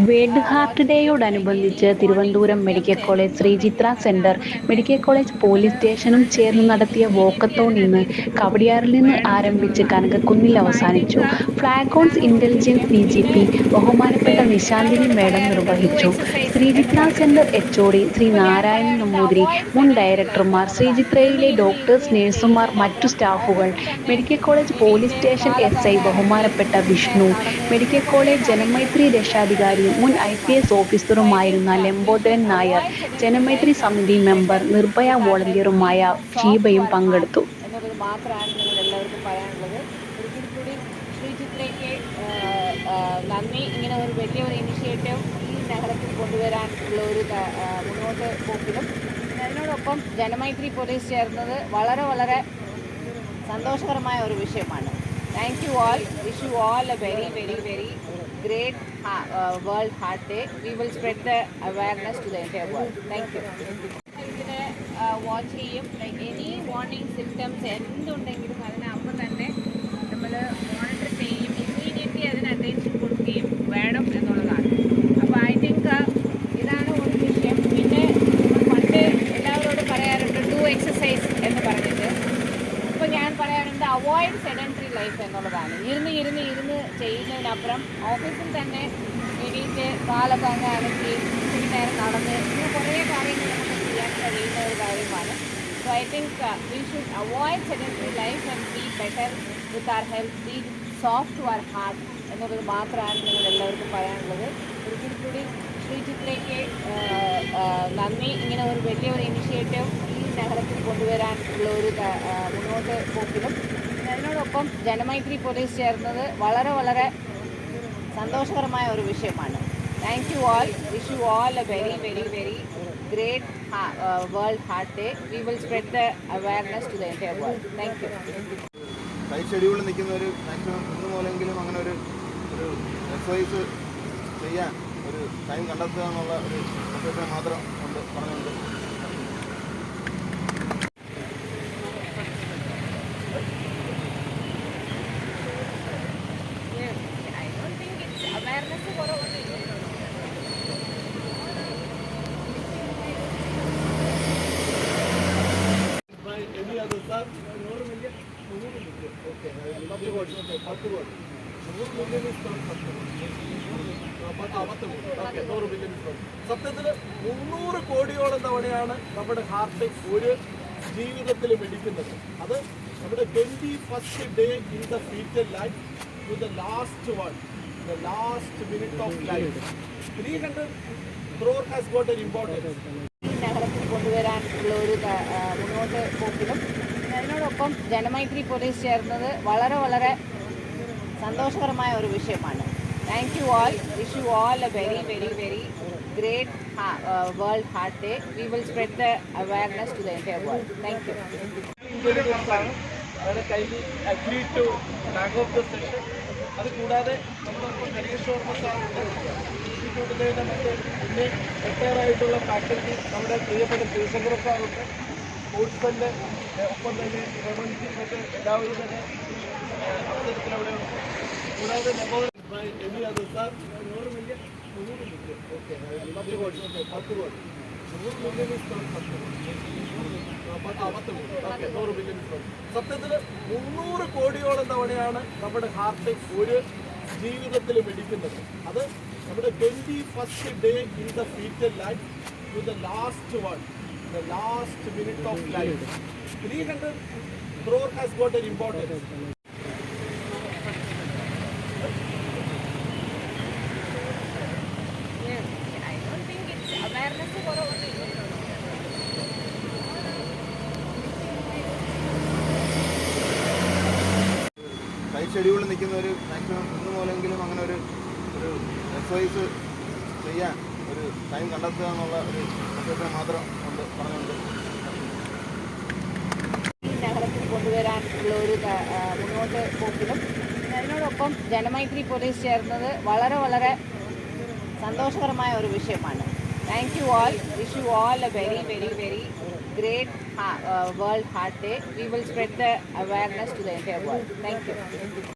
World heart ഡേയോടനുബന്ധിച്ച് Thiruvananthapuram medical college Sree Chitra centre, medical college police സ്റ്റേഷനും ചേർന്ന് നടത്തിയ വോക്കത്തോൺ ഇന്ന് കവടിയാറിൽ നിന്ന് ആരംഭിച്ച് കനകക്കുന്നിൽ അവസാനിച്ചു. ഫ്ലാഗ് ഓൺ ഇന്റലിജൻസ് DGP ബഹുമാനപ്പെട്ട നിശാന്തിനി മേഡം നിർവഹിച്ചു. ശ്രീചിത്ര സെന്റർ HOD ശ്രീ നാരായണൻ നമ്പൂതിരി, മുൻ ഡയറക്ടർമാർ, ശ്രീചിത്രയിലെ ഡോക്ടേഴ്സ്, നഴ്സുമാർ, മറ്റു സ്റ്റാഫുകൾ, medical college police station SI ബഹുമാനപ്പെട്ട വിഷ്ണു, മെഡിക്കൽ കോളേജ് ജനമൈത്രി രക്ഷാധികാരിയും മുൻ IPS ഓഫീസറുമായിരുന്ന ലംബോദരൻ നായർ, ജനമൈത്രി സമിതി മെമ്പർ നിർഭയ വോളണ്ടിയറുമായ ഷീബയും പങ്കെടുത്തു. എന്നുള്ളത് മാത്രമാണ് നിങ്ങൾ എല്ലാവർക്കും പറയാനുള്ളത്. ഒരിക്കൽ കൂടി ശ്രീചിത്രയ്ക്ക് നന്ദി. ഇങ്ങനെ ഒരു വലിയൊരു ഇനിഷ്യേറ്റീവ് ഈ നഗരത്തിൽ കൊണ്ടുവരാൻ ഉള്ള ഒരു മുന്നോട്ട് പോക്കിലും അതിനോടൊപ്പം ജനമൈത്രി പോലീസ് ചേർന്നത് വളരെ വളരെ സന്തോഷകരമായ ഒരു വിഷയമാണ്. Thank you all. Wish you all A very very very great World Heart Day. We will spread the awareness to the entire world. Thank you. ഇതിനെ വാച്ച് ചെയ്യും. ലൈക്ക് എനി വാർണിംഗ് സിംറ്റംസ് എന്തുണ്ടെങ്കിലും അതിനെ അപ്പം തന്നെ നമ്മൾ മോണിറ്റർ ചെയ്യും. Immediately അതിന് attention കൊടുക്കുകയും വേണം എന്നുള്ളതാണ്. അപ്പോൾ ഐ തിങ്ക് ഇതാണ് ഒരു വിഷയം. പിന്നെ പണ്ട് എല്ലാവരോടും പറയാറുണ്ട് ഡു എക്സസൈസ് എന്ന് പറഞ്ഞിട്ട്. ഇപ്പോൾ ഞാൻ പറയാറുണ്ട് അവോയ്ഡ് സെഡൻറ്ററി ലൈഫ് എന്നുള്ളതാണ്. ഇരുന്ന് ചെയ്യുന്നതിനപ്പുറം ഓഫീസിൽ തന്നെ എണീറ്റ് കാലൊക്കെ അങ്ങ് അനക്കി ഇത്തിരി നേരം നടന്ന് ഇങ്ങനെ കുറേ കാര്യങ്ങൾ നമുക്ക് ചെയ്യാൻ കഴിയുന്ന ഒരു കാര്യമാണ്. So I think we should avoid sedentary life and be better with our health, be soft to our heart എന്നുള്ളത് മാത്രമാണ് നിങ്ങൾ എല്ലാവർക്കും പറയാനുള്ളത്. ഒരിക്കൽ കൂടി ശ്രീചിത്രയ്ക്ക് നന്ദി. ഇങ്ങനെ ഒരു വലിയൊരു ഇനിഷ്യേറ്റീവ് ഈ നഗരത്തിൽ കൊണ്ടുവരാൻ ഉള്ള ഒരു മുന്നോട്ട് പോക്കിലും അതിനോടൊപ്പം ജനമൈത്രി പോലീസ് ചേർന്നത് വളരെ വളരെ സന്തോഷകരമായ ഒരു വിഷയമാണ്. Thank you all. Wish you all A very very very great World Heart Day. We will spread the awareness to the entire world. Thank you. Tight ഷെഡ്യൂളിൽ നിൽക്കുന്നവർ മാക്സിമം ഇന്ന് മൂലമെങ്കിലും അങ്ങനെ ഒരു എക്സസൈസ് ചെയ്യാൻ ഒരു ടൈം കണ്ടെത്തുക എന്നുള്ള ഒരു സന്ദേശം മാത്രം കൊണ്ട് പറഞ്ഞുകൊണ്ട് അവയർനെസ് കുറവുണ്ട്. സത്യത്തിൽ 300 കോടിയോളം തവണയാണ് നമ്മുടെ ഹാർട്ട് ഒരു ജീവിതത്തിൽ വെടിക്കുന്നത്. അത് നമ്മുടെ 21st day in the foetal life to the last one, the last minute of life. 300 crore has got an importance. ഈ നഗരത്തിൽ കൊണ്ടുവരാൻ ഉള്ള ഒരു മുന്നോട്ട് പോക്കിലും അതിനോടൊപ്പം ജനമൈത്രി പോലീസ് ചേർന്നത് വളരെ വളരെ സന്തോഷകരമായ ഒരു വിഷയമാണ്. Thank you all. Wish you all A very very very great World Heart Day. We will spread the awareness to the entire world. Thank you. Agree to flag off the session. അത് കൂടാതെ നമ്മളൊപ്പം ഹരീഷ് വർമ്മ സാറിൻ്റെ ഇൻസ്റ്റിറ്റ്യൂട്ടിലെ നമുക്ക് പിന്നെ retire ആയിട്ടുള്ള faculty നമ്മുടെ പ്രിയപ്പെട്ട ശിവശങ്കര സാറുണ്ട്, സ്പോർട്സ്മെൻ്റെ ഒപ്പം തന്നെ റെവൻസി ഒക്കെ എല്ലാവരും തന്നെ അവസരത്തിൽ അവിടെയുണ്ട്. കൂടാതെ എനി അത് സാർ 100 മില്യൺ 10 കോടി 100 മില്യൺ സത്യത്തിൽ 300 കോടിയോളം തവണയാണ് നമ്മുടെ ഹാർട്ട് ഒരു ജീവിതത്തിൽ വെടിക്കുന്നത്. അത് നമ്മുടെ 21st day in the foetal life to the last one, the last minute of life. 300 crore has got an importance. Awareness കുറവുണ്ട്. ടൈറ്റ് ഷെഡ്യൂളിൽ നിൽക്കുന്നവർ മാക്സിമം ഇന്ന് മൂലമെങ്കിലും അങ്ങനെ ഒരു എക്സസൈസ് ചെയ്യാൻ ഒരു ടൈം കണ്ടെത്തുക എന്നുള്ള ഒരു സന്ദേശം മാത്രം കൊണ്ട് പറഞ്ഞുകൊണ്ട് ഈ നഗരത്തിൽ കൊണ്ടുവരാൻ ഉള്ള ഒരു മുന്നോട്ട് പോക്കിലും അതിനോടൊപ്പം ജനമൈത്രി പോലീസ് ചേർന്നത് വളരെ വളരെ സന്തോഷകരമായ ഒരു വിഷയമാണ്. Thank you all. Wish you all A very very very great World Heart Day. We will spread the awareness to the entire world. Thank you.